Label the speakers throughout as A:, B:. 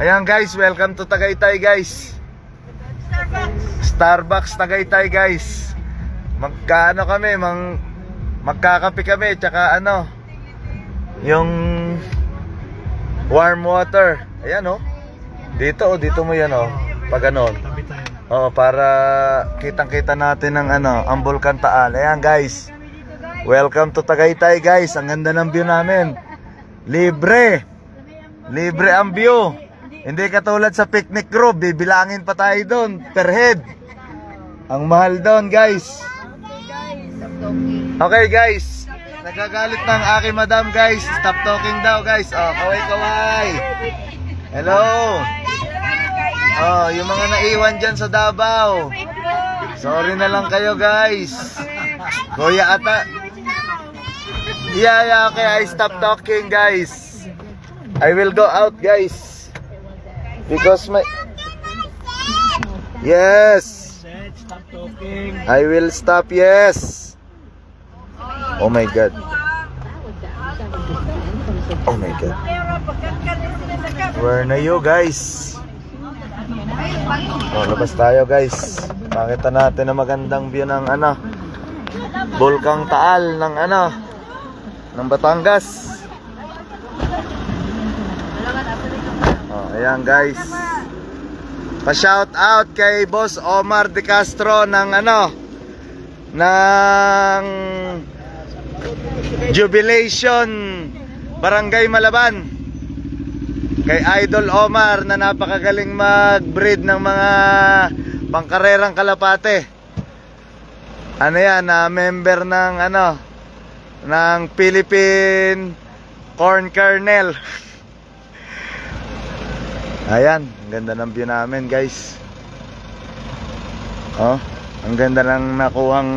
A: Ayan guys, welcome to Tagaytay guys. Starbucks Tagaytay guys. Magkaano kami, magkakape kami, tsaka ano, yung warm water. Ayan oh. Dito mo yan oh. Pag ganon. Oh, para kitang-kita natin ang ano, ang Bulkan Taal. Ayan guys. Welcome to Tagaytay guys. Ang ganda ng view namin. Libre. Libre ang view. Hindi katulad sa picnic group, bibilangin pa tayo doon per head. Ang mahal doon guys. Okay guys. Nagagalit ng aking madam guys. Stop talking daw guys. Oh, kaway-kaway. Hello. Oh, yung mga naiwan dyan sa Davao. Sorry na lang kayo guys. Kuya ata. Yeah, okay. I stop talking guys. I will go out guys. Because my... Yes. I will stop, yes. Oh my God. Oh my God. Where na you guys? Oh, labas tayo guys. Pakita natin ang magandang view ng ano, Bulkang Taal ng ano, ng Batangas. Oh, ayan guys. Pa-shout out kay Boss Omar De Castro ng ano, ng Jubilation Barangay Malaban. Kay Idol Omar na napakagaling mag-breed ng mga pangkarerang kalapate. Ano yan, member ng ano, ng Philippine Corn Kernel. Ayan, ang ganda ng view namin guys. Oh, ang ganda ng nakuhang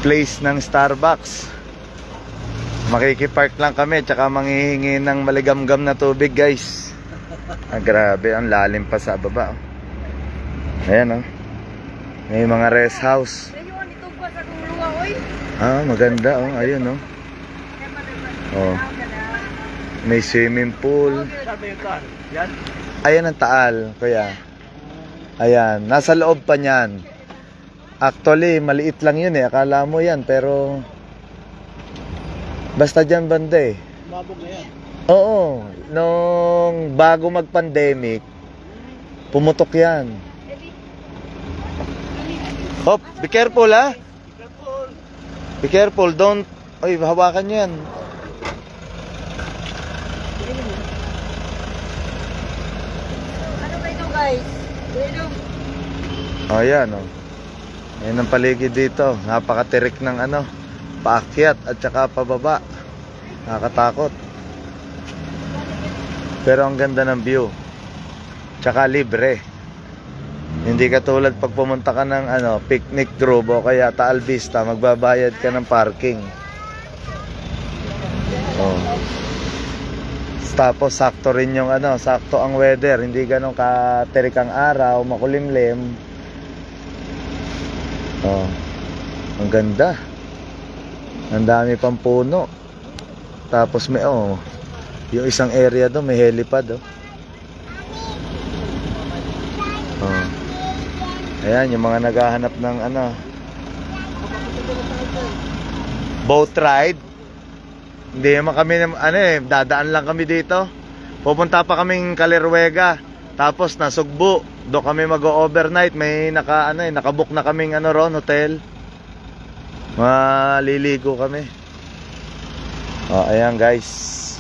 A: place ng Starbucks. Makikipark lang kami, tsaka manghihingi ng maligamgam na tubig guys. Grabe, ang lalim pa sa baba. Ayan oh. May mga rest house. Ah, maganda oh, ayun oh. Oh. May swimming pool. Ayan ang Taal, kuya. Ayan, nasa loob pa niyan. Actually, maliit lang yun eh. Akala mo yan, pero basta dyan banda eh. Mabog na yan. Oo, nung bago mag-pandemic, pumutok yan. Hop, be careful ha. Be careful, don't. Oy, hawakan nyo yan.
B: Ano ba ito guys?
A: Oh, yan oh. Ayan ang paligid dito. Napakatirik ng ano, paakyat at saka pababa. Nakakatakot. Pero ang ganda ng view. Tsaka libre. Hindi katulad pag pumunta ka ng ano, picnic grove o kaya Taal Vista, magbabayad ka ng parking. Oh. Tapos sakto rin yung ano, sakto ang weather. Hindi ganun katirik ang araw, makulimlim. Oh. Ang ganda. Ang dami pang puno. Tapos may oh, yung isang area doon may helipad oh. Oh. Ayan yung mga naghahanap ng ano, boat ride. Hindi naman kami ano eh, dadaan lang kami dito. Pupunta pa kaming Kalerwega. Tapos na Sugbo. Doon kami mag-overnight. May nakabook na kaming ano ron, hotel. Maliligo kami. Oh, ayan guys.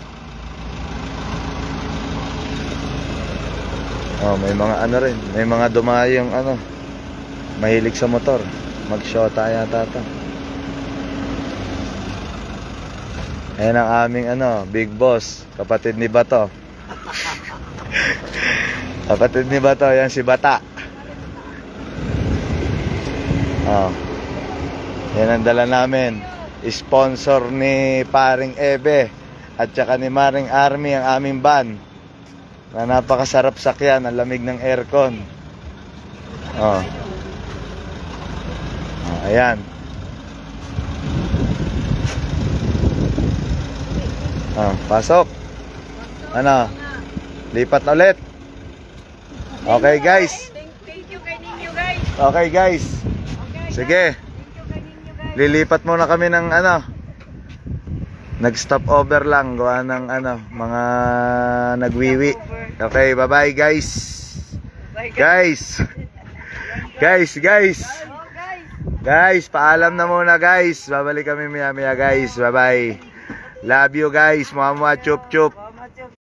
A: Oh, may mga ano rin, may mga dumayong ano, mahilig sa motor. Mag-shota yata ito. Ayan ang aming ano, big boss, kapatid ni Bato. Kapatid ni Bato, yan si Bata. Oh. Yan ang dala namin. Sponsor ni Paring Ebe at saka ni Maring Army ang aming van. Na napakasarap sakyan, ang lamig ng aircon. Oh. Oh, ayan. Oh, pasok. Ano? Lipat na ulit. Okay guys.
B: Thank you kay ninyo guys.
A: Okay guys. Sige.
B: Thank you kay ninyo guys.
A: Lilipat muna kami ng ano. Nag-stop over lang. Gawa ng ano, mga nagwiwi. Okay, bye-bye guys. Guys. Guys.
B: Oh guys.
A: Guys, paalam na muna guys. Babalik kami maya-maya guys. Bye-bye. Love you guys. Mama chup chup.